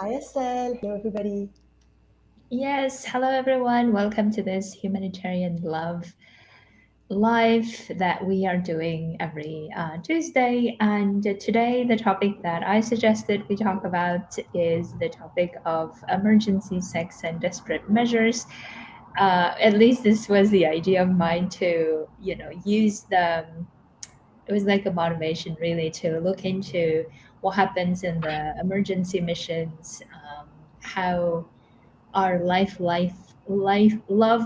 ISL. Hello, everybody. Yes, hello everyone. Welcome to this Humanitarian Love live that we are doing every Tuesday. And today, the topic that I suggested we talk about is the topic of emergency sex and desperate measures. At least this was the idea of mine to, use it was like a motivation really to look into what happens in the emergency missions, how our love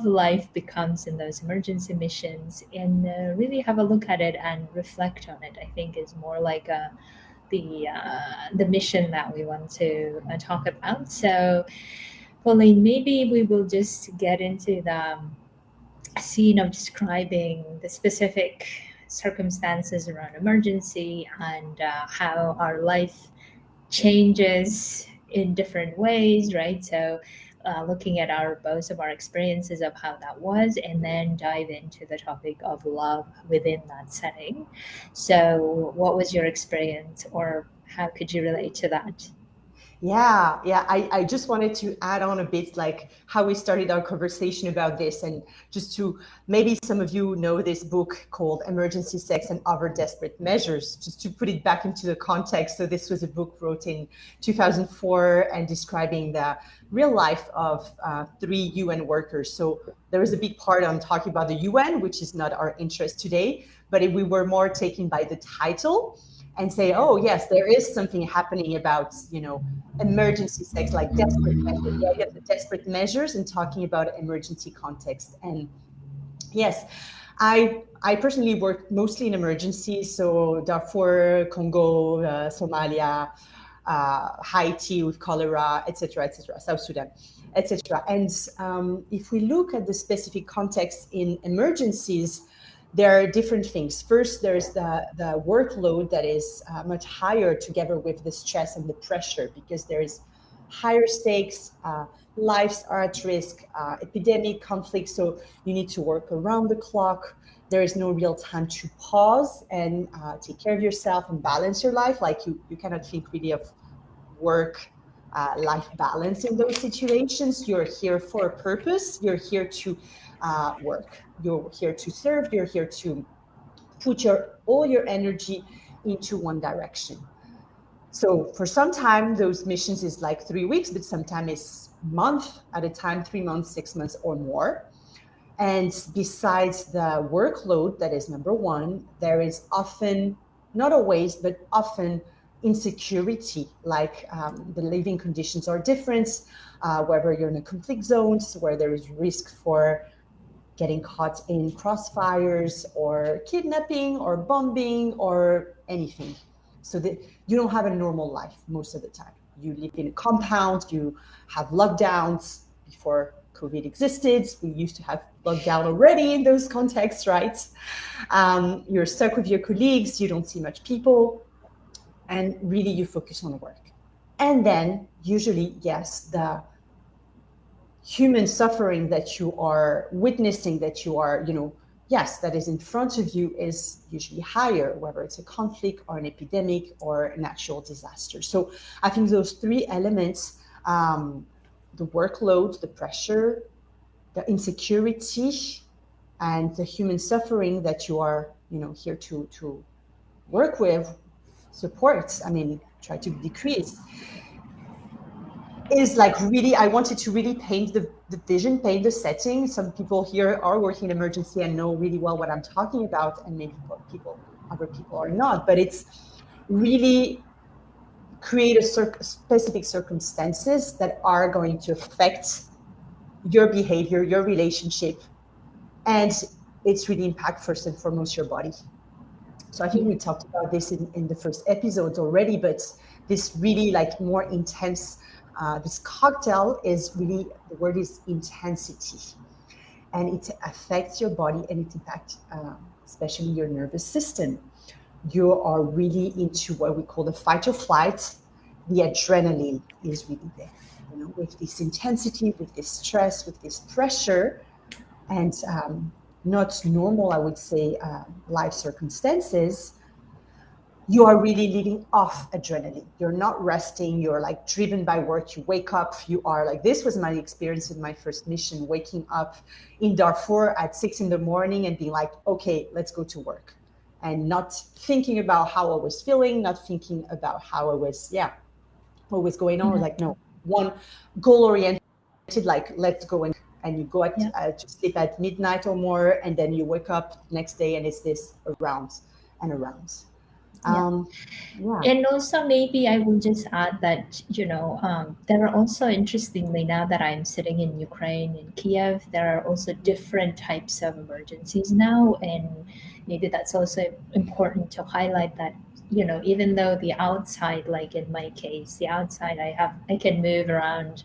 life becomes in those emergency missions, and really have a look at it and reflect on it. I think is more like the mission that we want to talk about. So Pauline, maybe we will just get into the scene of describing the specific circumstances around emergency and how our life changes in different ways, right? So, looking at our both of our experiences of how that was, and then dive into the topic of love within that setting. So, what was your experience, or how could you relate to that? Yeah. I just wanted to add on a bit like how we started our conversation about this. And just to maybe some of you know this book called Emergency Sex and Other Desperate Measures, just to put it back into the context. So, this was a book wrote in 2004 and describing the real life of three UN workers. So, there is a big part on talking about the UN, which is not our interest today, but if we were more taken by the title and say, oh, yes, there is something happening about, emergency sex, like desperate measures, the idea of the desperate measures and talking about emergency context. And yes, I personally work mostly in emergencies, so Darfur, Congo, Somalia, Haiti with cholera, etc., South Sudan, etc. And if we look at the specific context in emergencies, there are different things. First, there's the workload that is much higher together with the stress and the pressure because there is higher stakes, lives are at risk, epidemic conflict, so you need to work around the clock. There is no real time to pause and take care of yourself and balance your life. Like you cannot think really of work life balance in those situations. You're here for a purpose. You're here to work. You're here to serve. You're here to put all your energy into one direction. So for some time, those missions is like 3 weeks, but sometimes it's month at a time, 3 months, 6 months or more. And besides the workload, that is number one, there is often, not always, but often insecurity, like the living conditions are different, whether you're in a conflict zones where there is risk for getting caught in crossfires or kidnapping or bombing or anything. So that you don't have a normal life most of the time. You live in a compound, you have lockdowns before COVID existed. We used to have lockdown already in those contexts, right? You're stuck with your colleagues, you don't see much people, and really you focus on work. And then usually, yes, the human suffering that you are witnessing, that you are, yes, that is in front of you is usually higher, whether it's a conflict or an epidemic or a natural disaster. So I think those three elements, the workload, the pressure, the insecurity, and the human suffering that you are, here to work with, support, try to decrease, is like really, I wanted to really paint the vision, paint the setting. Some people here are working in emergency and know really well what I'm talking about, and maybe other people are not, but it's really create specific circumstances that are going to affect your behavior, your relationship, and it's really impact first and foremost your body. So I think we talked about this in the first episode already, but this really like more intense, this cocktail is really, the word is intensity. And it affects your body and it impacts especially your nervous system. You are really into what we call the fight or flight. The adrenaline is really there, with this intensity, with this stress, with this pressure, and not normal, I would say, life circumstances. you are really living off adrenaline. You're not resting. You're like driven by work. You wake up. You are like, this was my experience in my first mission, waking up in Darfur at 6 in the morning and being like, okay, let's go to work. And not thinking about how I was feeling, not thinking about how I was, what was going on. I was Mhm. like, no, one goal oriented, like, let's go. And you go Yeah. to sleep at midnight or more. And then you wake up next day and it's this around and around. Yeah. Um, yeah. And also, maybe I will just add that, there are also, interestingly, now that I'm sitting in Ukraine, in Kiev, there are also different types of emergencies now. And maybe that's also important to highlight that, even though the outside, like in my case, the outside, I can move around,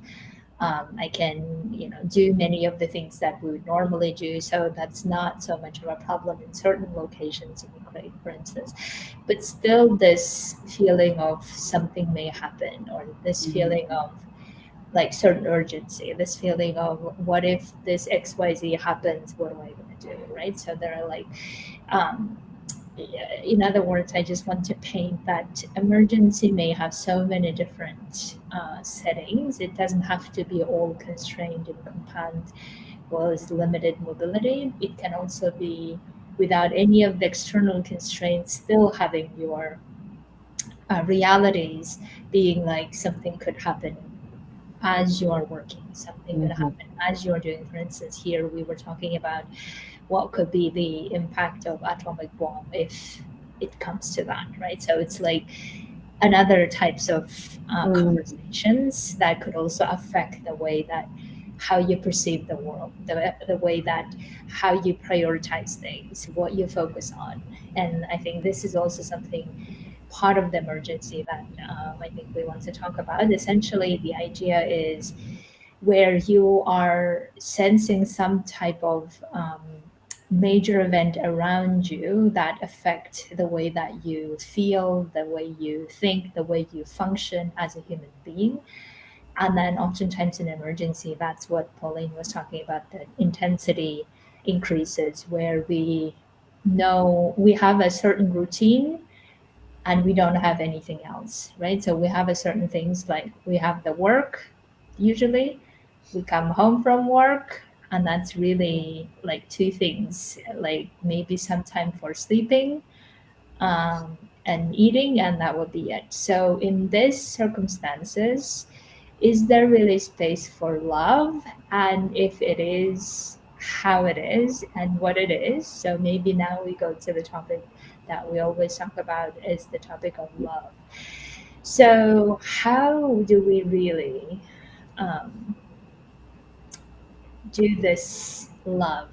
I can, do many of the things that we would normally do. So that's not so much of a problem in certain locations in Ukraine, for instance. But still, this feeling of something may happen, or this Mhm. feeling of like certain urgency, this feeling of what if this XYZ happens, what am I going to do? Right. So there are like, um, in other words, I just want to paint that emergency may have so many different settings. It doesn't have to be all constrained and compound, well as limited mobility. It can also be without any of the external constraints, still having your realities being like something could happen as you are working, something could Mhm. happen as you're doing. For instance, here we were talking about what could be the impact of atomic bomb if it comes to that, right? So it's like another types of Mhm. conversations that could also affect the way that how you perceive the world, the way that how you prioritize things, what you focus on. And I think this is also something part of the emergency that I think we want to talk about. Essentially, the idea is where you are sensing some type of major event around you that affect the way that you feel, the way you think, the way you function as a human being. And then oftentimes in emergency, that's what Pauline was talking about, the intensity increases where we know we have a certain routine and we don't have anything else, right? So we have a certain things, like we have the work, usually we come home from work, and that's really like two things, like maybe some time for sleeping, and eating, and that would be it. So in these circumstances, is there really space for love? And if it is, how it is and what it is. So maybe now we go to the topic that we always talk about, is the topic of love. So how do we really um, do this love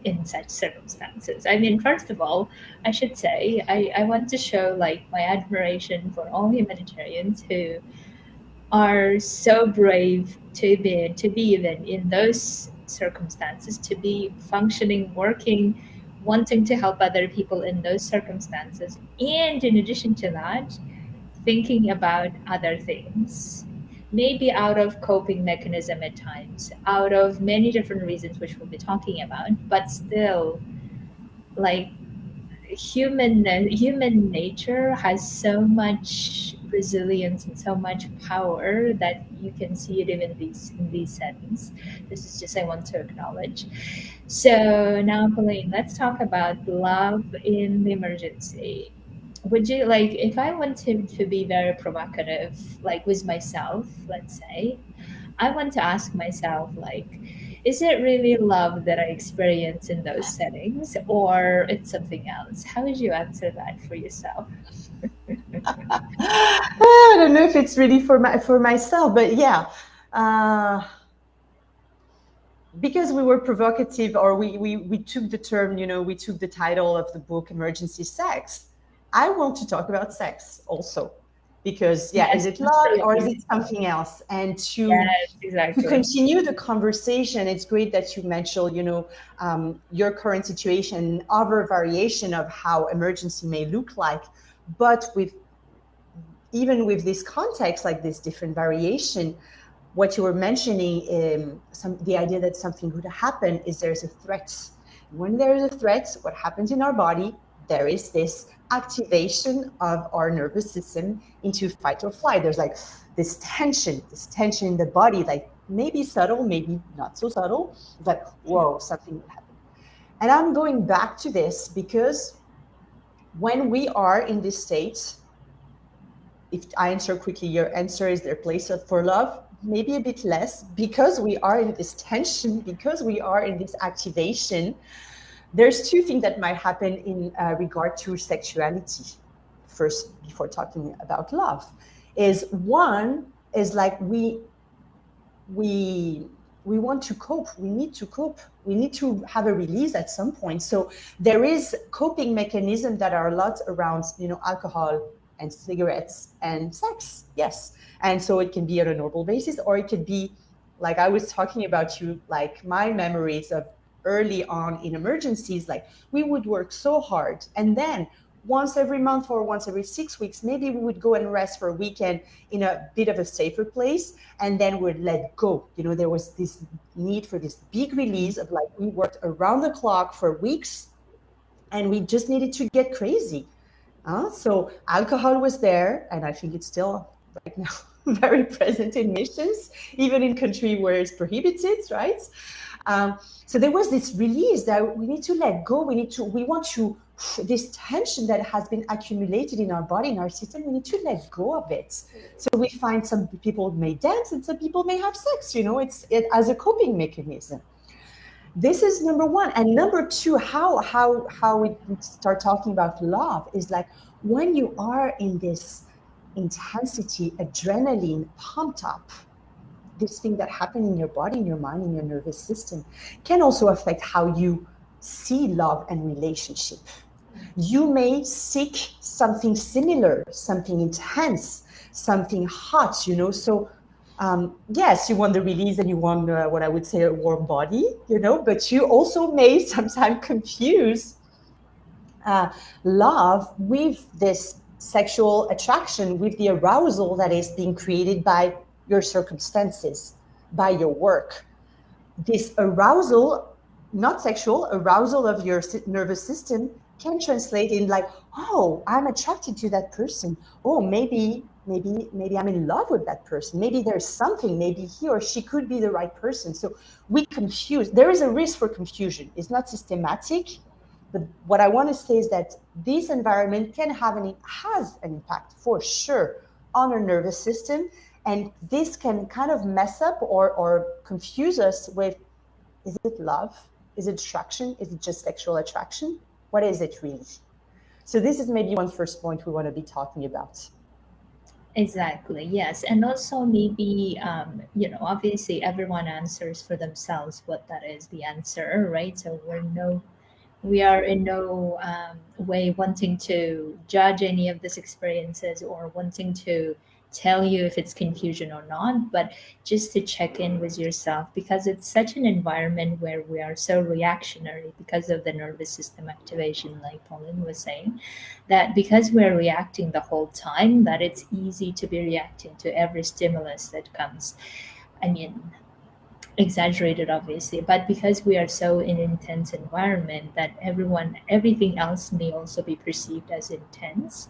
in such circumstances? I mean, first of all, I should say I want to show like my admiration for all humanitarians who are so brave to be even in those circumstances, to be functioning, working, wanting to help other people in those circumstances, and in addition to that, thinking about other things, maybe out of coping mechanism at times, out of many different reasons which we'll be talking about, but still, like, human nature has so much resilience and so much power that you can see it even in these settings. This is just I want to acknowledge. So now, Pauline, let's talk about love in the emergency. Would you like, if I want to be very provocative, like with myself, let's say, I want to ask myself, like, is it really love that I experience in those settings, or it's something else? How would you answer that for yourself? I don't know if it's really for myself, but yeah, uh, because we were provocative, or we took the term, we took the title of the book "Emergency Sex." I want to talk about sex also, because yeah, is Yes, it love or is absolutely. it something else? And Yes, to exactly. continue the conversation, it's great that you mentioned, your current situation, other variation of how emergency may look like, but with even with this context, like this different variation, what you were mentioning, the idea that something could happen is there's a threat. When there is a threat, what happens in our body? there is this activation of our nervous system into fight or flight. There's like this tension in the body, like maybe subtle, maybe not so subtle, but whoa, something happened. And I'm going back to this because when we are in this state, if I answer quickly, your answer is there a place for love? Maybe a bit less, because we are in this tension, because we are in this activation. There's two things that might happen in regard to sexuality. First, before talking about love, is one is like we want to cope. We need to cope. We need to have a release at some point. So there is coping mechanisms that are a lot around, alcohol and cigarettes and sex. Yes. And so it can be on a normal basis, or it could be like I was talking about like my memories of early on in emergencies, like we would work so hard. And then once every month or once every 6 weeks, maybe we would go and rest for a weekend in a bit of a safer place, and then we'd let go. There was this need for this big release of like, we worked around the clock for weeks and we just needed to get crazy. So alcohol was there, and I think it's still right now very present in missions, even in country where it's prohibited, right? So there was this release that we need to let go. We want to, this tension that has been accumulated in our body, in our system, we need to let go of it. So we find some people may dance and some people may have sex, it's as a coping mechanism. This is number one. And number two, how we start talking about love is like when you are in this intensity, adrenaline pumped up, this thing that happens in your body, in your mind, in your nervous system can also affect how you see love and relationship. You may seek something similar, something intense, something hot, so yes, you want the release and you want what I would say a warm body, but you also may sometimes confuse love with this sexual attraction, with the arousal that is being created by your circumstances, by your work. This arousal, not sexual, arousal of your nervous system can translate in like, oh, I'm attracted to that person. Oh, maybe I'm in love with that person. Maybe there's something, maybe he or she could be the right person. So we confuse. There is a risk for confusion. It's not systematic, but what I want to say is that this environment has an impact for sure on our nervous system. And this can kind of mess up or confuse us with, is it love? Is it attraction? Is it just sexual attraction? What is it really? So this is maybe one first point we want to be talking about. Exactly, yes. And also maybe, obviously everyone answers for themselves what that is the answer, right? So we are in no way wanting to judge any of these experiences or wanting to tell you if it's confusion or not, but just to check in with yourself, because it's such an environment where we are so reactionary because of the nervous system activation, like Pauline was saying, that because we're reacting the whole time, that it's easy to be reacting to every stimulus that comes. I mean, exaggerated obviously, but because we are so in an intense environment that everything else may also be perceived as intense,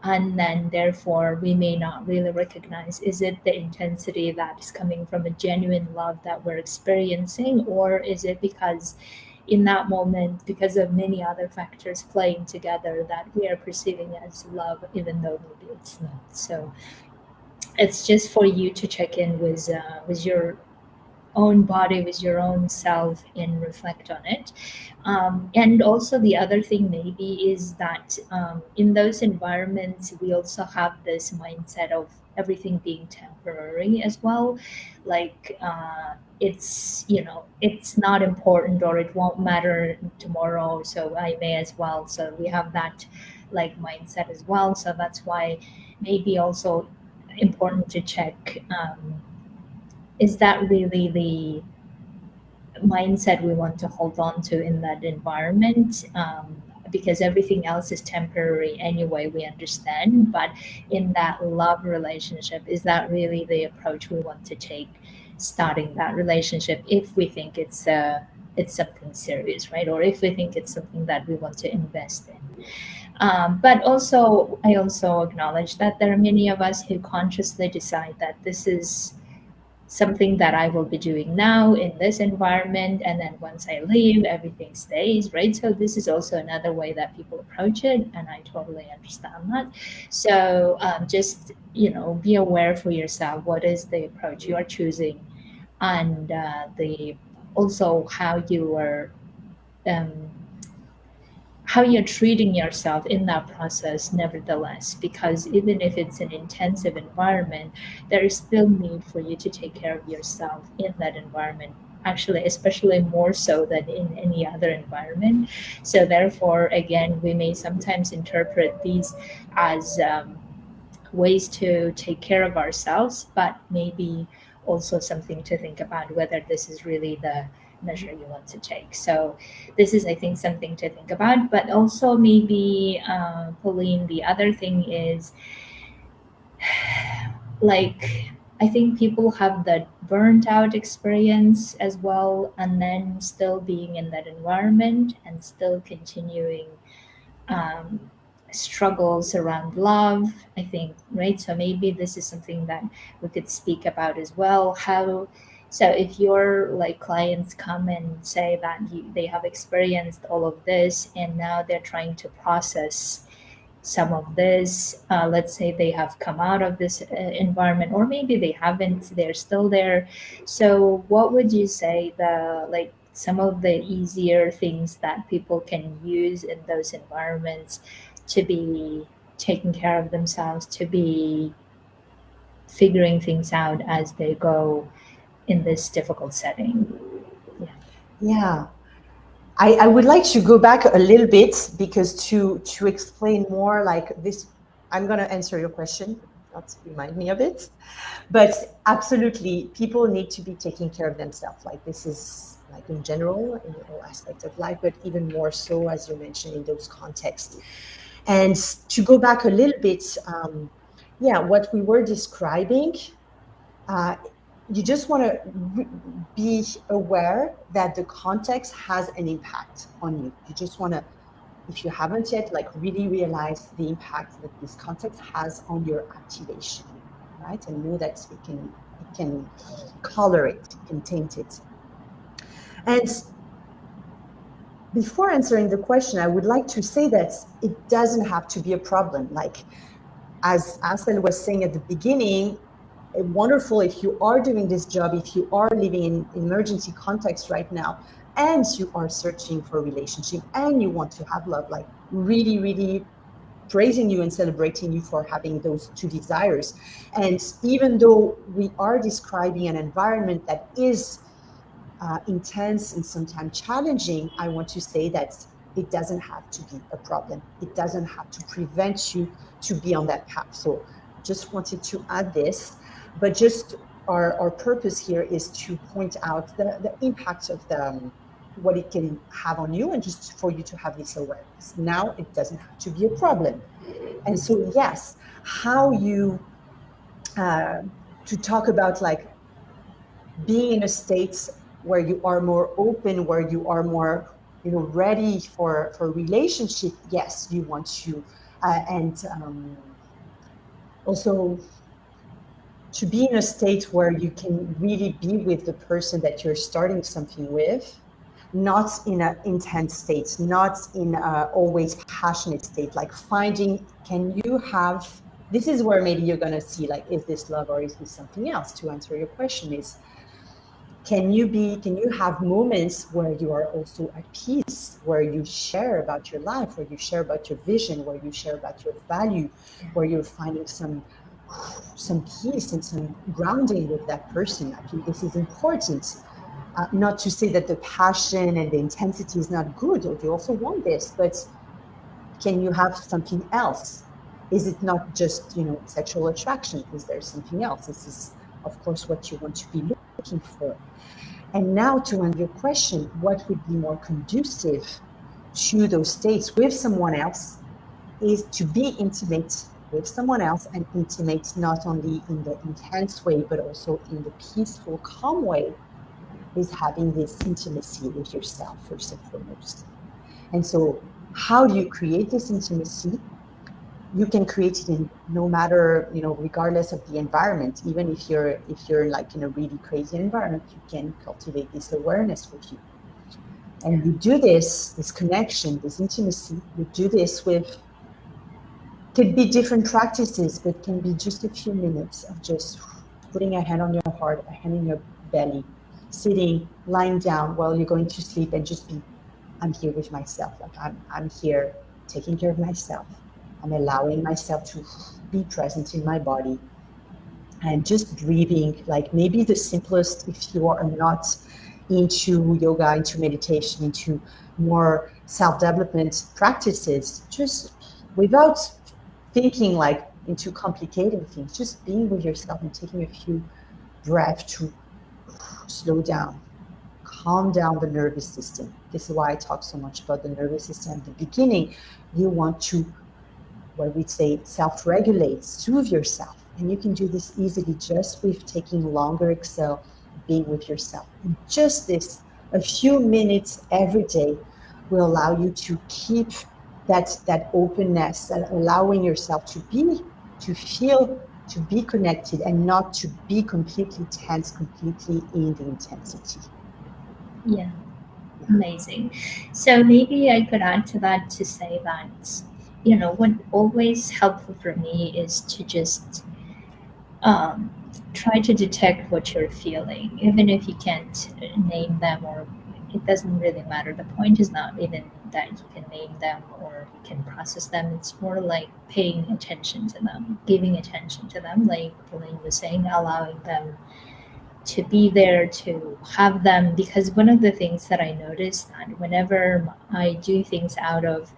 and then therefore we may not really recognize, is it the intensity that is coming from a genuine love that we're experiencing, or is it because in that moment, because of many other factors playing together, that we are perceiving as love even though maybe it's not. So it's just for you to check in with your own body, with your own self, and reflect on it. And also the other thing maybe is that in those environments we also have this mindset of everything being temporary as well, like it's not important or it won't matter tomorrow, so I may as well. So we have that like mindset as well. So that's why maybe also important to check, is that really the mindset we want to hold on to in that environment? Because everything else is temporary anyway, we understand. But in that love relationship, is that really the approach we want to take starting that relationship if we think it's it's something serious, right? Or if we think it's something that we want to invest in. But also, I also acknowledge that there are many of us who consciously decide that this is something that I will be doing now in this environment, and then once I leave, everything stays, right? So this is also another way that people approach it, and I totally understand that. So just be aware for yourself what is the approach you are choosing, and the also um, how you're treating yourself in that process nevertheless, because even if it's an intensive environment, there is still need for you to take care of yourself in that environment, actually especially more so than in any other environment. So therefore, again, we may sometimes interpret these as ways to take care of ourselves, but maybe also something to think about whether this is really the measure you want to take. So this is, I think, something to think about. But also maybe, Pauline, the other thing is, like, I think people have that burnt out experience as well, and then still being in that environment and still continuing um, struggles around love, I think, right? So maybe this is something that we could speak about as well. How, so if your like clients come and say that they have experienced all of this and now they're trying to process some of this, let's say they have come out of this environment, or maybe they haven't, they're still there. So what would you say the like some of the easier things that people can use in those environments to be taking care of themselves, to be figuring things out as they go in this difficult setting? Yeah. Yeah. I would like to go back a little bit because to explain more like this, I'm going to answer your question, not remind me of it. But absolutely, people need to be taking care of themselves. Like this is like in general, in all aspects of life, but even more so, as you mentioned, in those contexts. And to go back a little bit, yeah, what we were describing, uh, you just want to be aware that the context has an impact on you. You just want to, if you haven't yet, like really realize the impact that this context has on your activation, right? And know that it can color it, it can taint it. And before answering the question, I would like to say that it doesn't have to be a problem. Like as Aslan was saying at the beginning, wonderful if you are doing this job, if you are living in emergency context right now, and you are searching for a relationship and you want to have love, like really, really praising you and celebrating you for having those two desires. And even though we are describing an environment that is intense and sometimes challenging, I want to say that it doesn't have to be a problem. It doesn't have to prevent you to be on that path. So just wanted to add this, but just our purpose here is to point out the impact of what it can have on you, and just for you to have this awareness. Now it doesn't have to be a problem. And so yes, how you to talk about like being in a state where you are more open, where you are more, ready for relationship. Yes, you want to, and also to be in a state where you can really be with the person that you're starting something with, not in an intense state, not in a always passionate state, like finding, can you have, this is where maybe you're going to see like, is this love or is this something else? To answer your question is, can you have moments where you are also at peace, where you share about your life, where you share about your vision, where you share about your value, where you're finding some peace and some grounding with that person? I think this is important. Not to say that the passion and the intensity is not good, or you also want this, but can you have something else? Is it not just, sexual attraction? Is there something else? This is, of course, what you want to be looking for. And now to answer your question, what would be more conducive to those states with someone else is to be intimate with someone else, and intimate not only in the intense way, but also in the peaceful, calm way, is having this intimacy with yourself, first and foremost. And so, how do you create this intimacy? You can create it in no matter, regardless of the environment. Even if you're like in a really crazy environment, you can cultivate this awareness with you. And you do this connection, this intimacy, you do this with, could be different practices, but can be just a few minutes of just putting a hand on your heart, a hand in your belly, sitting, lying down while you're going to sleep, and just be, I'm here with myself. Like I'm here taking care of myself. I'm allowing myself to be present in my body and just breathing. Like maybe the simplest, if you are not into yoga, into meditation, into more self-development practices, just without thinking like into complicated things, just being with yourself and taking a few breaths to slow down, calm down the nervous system. This is why I talk so much about the nervous system at the beginning. You want to, what we'd say, self-regulate, soothe yourself. And you can do this easily just with taking longer exhale, being with yourself. And just this, a few minutes every day will allow you to keep that openness and allowing yourself to be, to feel, to be connected and not to be completely tense, completely in the intensity. Yeah, amazing. So maybe I could add to that to say that, what always helpful for me is to just um, try to detect what you're feeling, even if you can't name them, or it doesn't really matter. The point is not even that you can name them or you can process them. It's more like paying attention to them, giving attention to them, like Pauline was saying, allowing them to be there, to have them. Because one of the things that I noticed that whenever I do things out of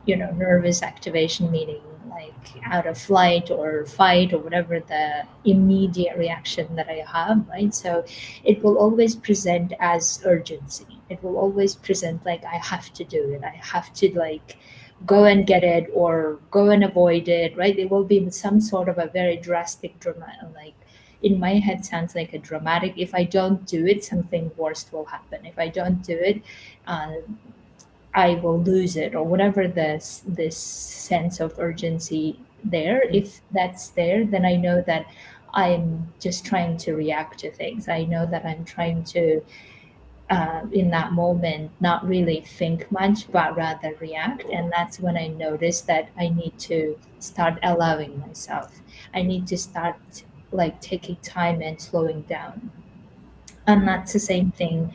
nervous activation, meaning like out of flight or fight or whatever the immediate reaction that I have, right? So it will always present as urgency. It will always present like I have to do it. I have to like go and get it or go and avoid it, right? It will be some sort of a very drastic drama, like in my head sounds like a dramatic, if I don't do it, something worse will happen. If I don't do it, uh, I will lose it, or whatever this sense of urgency there. If that's there, then I know that I'm just trying to react to things. I know that I'm trying to, in that moment, not really think much, but rather react. And that's when I notice that I need to start allowing myself. I need to start like taking time and slowing down. And that's the same thing.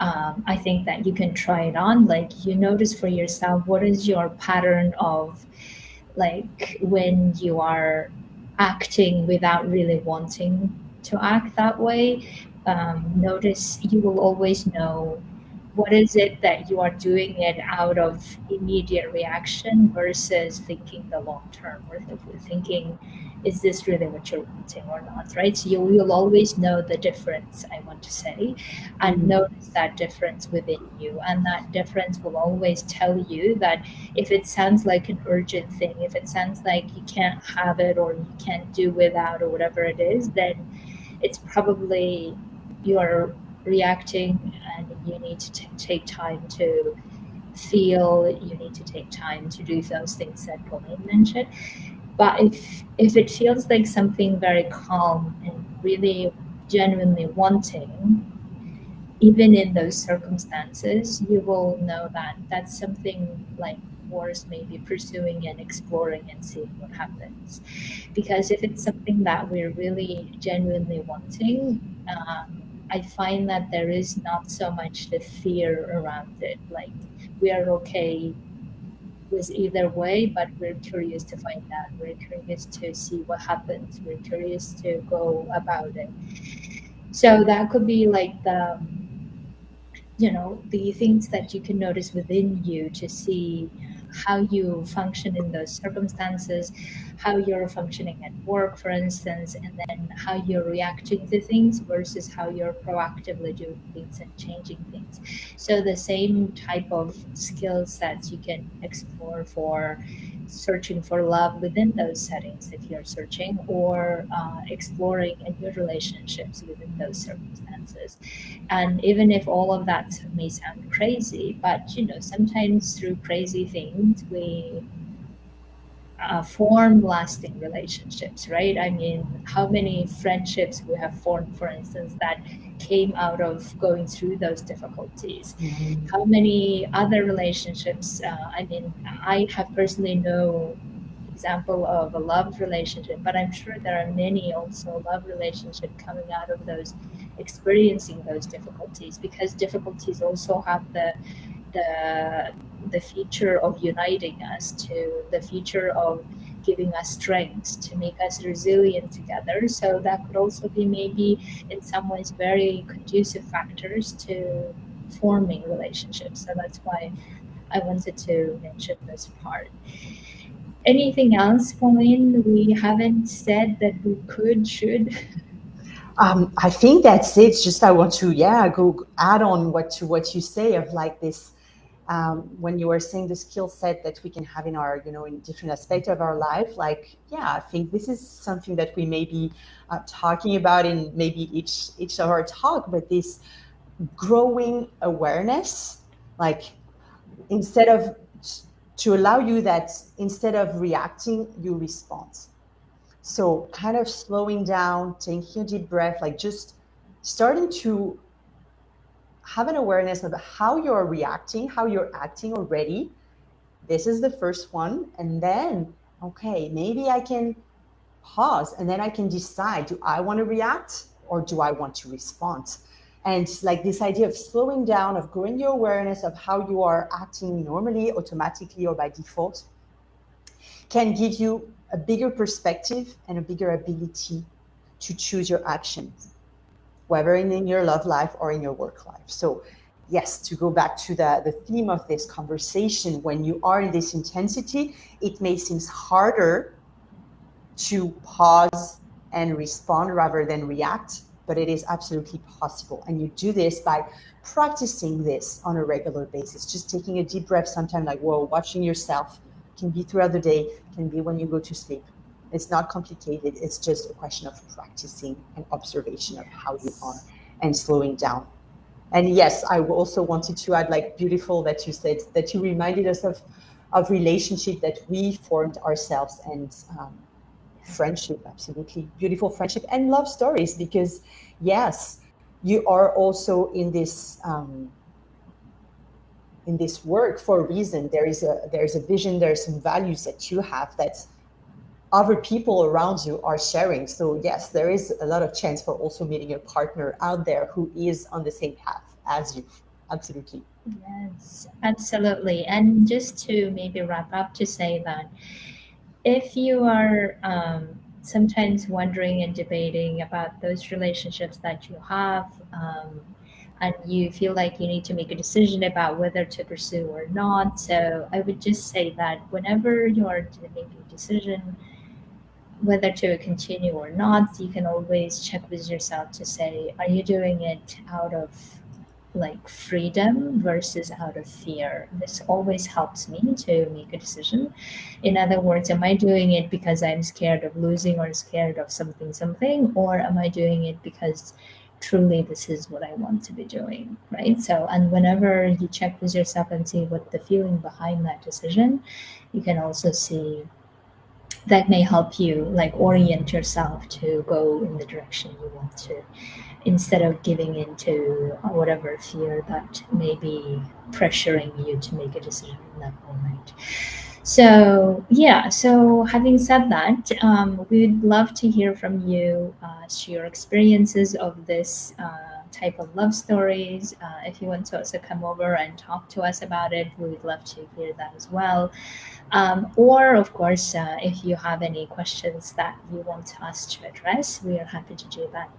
I think that you can try it on. Like you notice for yourself, what is your pattern of like when you are acting without really wanting to act that way. Notice you will always know what is it that you are doing it out of immediate reaction versus thinking the long term, or if we're thinking, is this really what you're wanting or not, right? So you'll always know the difference, I want to say, and Mm. notice that difference within you. And that difference will always tell you that if it sounds like an urgent thing, if it sounds like you can't have it or you can't do without or whatever it is, then it's probably you're reacting and you need to take time to feel, you need to take time to do those things that Pauline mentioned. But if it feels like something very calm and really genuinely wanting, even in those circumstances, you will know that that's something like worth maybe pursuing and exploring and seeing what happens. Because if it's something that we're really genuinely wanting, I find that there is not so much the fear around it. Like we are okay with either way, but we're curious to find out. We're curious to see what happens. We're curious to go about it. So that could be like the things that you can notice within you to see how you function in those circumstances, how you're functioning at work, for instance, and then how you're reacting to things versus how you're proactively doing things and changing things. So the same type of skill sets you can explore for searching for love within those settings if you're searching, or exploring in your relationships within those circumstances. And even if all of that may sound crazy, but sometimes through crazy things we form lasting relationships, right? I mean, how many friendships we have formed, for instance, that came out of going through those difficulties? How many other relationships? I mean, I have personally no example of a love relationship, but I'm sure there are many also love relationship coming out of those experiencing those difficulties, because difficulties also have the the feature of uniting us, to the feature of giving us strength to make us resilient together. So that could also be maybe in some ways very conducive factors to forming relationships. So that's why I wanted to mention this part. Anything else, Pauline, we haven't said that we could, should? I think that's it. Just I want to, yeah, go add on what you say of like this, when you were saying the skill set that we can have in our, in different aspects of our life. Like, yeah, I think this is something that we may be talking about in maybe each of our talk, but this growing awareness, like instead of to allow you that instead of reacting, you respond. So kind of slowing down, taking a deep breath, like just starting to have an awareness of how you're reacting, how you're acting already. This is the first one. And then, okay, maybe I can pause and then I can decide, do I want to react or do I want to respond? And like this idea of slowing down, of growing your awareness of how you are acting normally, automatically, or by default, can give you a bigger perspective and a bigger ability to choose your actions, whether in your love life or in your work life. So, yes, to go back to the theme of this conversation, when you are in this intensity, it may seem harder to pause and respond rather than react, but it is absolutely possible. And you do this by practicing this on a regular basis, just taking a deep breath sometime, like, whoa, watching yourself. Can be throughout the day, can be when you go to sleep. It's not complicated. It's just a question of practicing and observation of how you are and slowing down. And yes, I also wanted to add, like, beautiful that you said that you reminded us of relationship that we formed ourselves, and friendship, absolutely beautiful friendship and love stories, because yes, you are also in this work for a reason. There is a vision, there's some values that you have that other people around you are sharing. So yes, there is a lot of chance for also meeting a partner out there who is on the same path as you. Absolutely. Yes, absolutely. And just to maybe wrap up, to say that if you are sometimes wondering and debating about those relationships that you have, and you feel like you need to make a decision about whether to pursue or not, so I would just say that whenever you are making a decision whether to continue or not, you can always check with yourself to say, are you doing it out of like freedom versus out of fear? This always helps me to make a decision. In other words, am I doing it because I'm scared of losing or scared of something, or am I doing it because truly this is what I want to be doing, right? So, and whenever you check with yourself and see what the feeling behind that decision, you can also see that may help you like orient yourself to go in the direction you want to, instead of giving into whatever fear that may be pressuring you to make a decision in that moment. So yeah, so having said that, we'd love to hear from you, your experiences of this type of love stories. If you want to also come over and talk to us about it, we would love to hear that as well. Or, of course, if you have any questions that you want us to address, we are happy to do that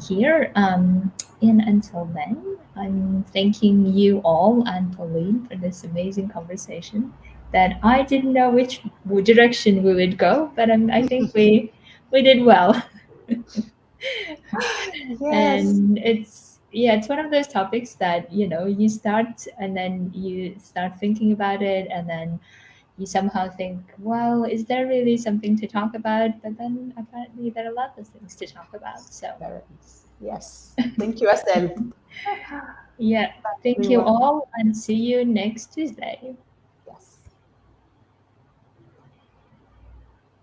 here. And until then, I'm thanking you all and Pauline for this amazing conversation. that I didn't know which direction we would go, but I think we did well. Yes. And it's one of those topics that you start and then you start thinking about it, and then you somehow think, well, is there really something to talk about? But then apparently there are a lot of things to talk about. So There is. Yes. Thank you, Estelle. yeah, thank you Everyone. all, and see you next Tuesday.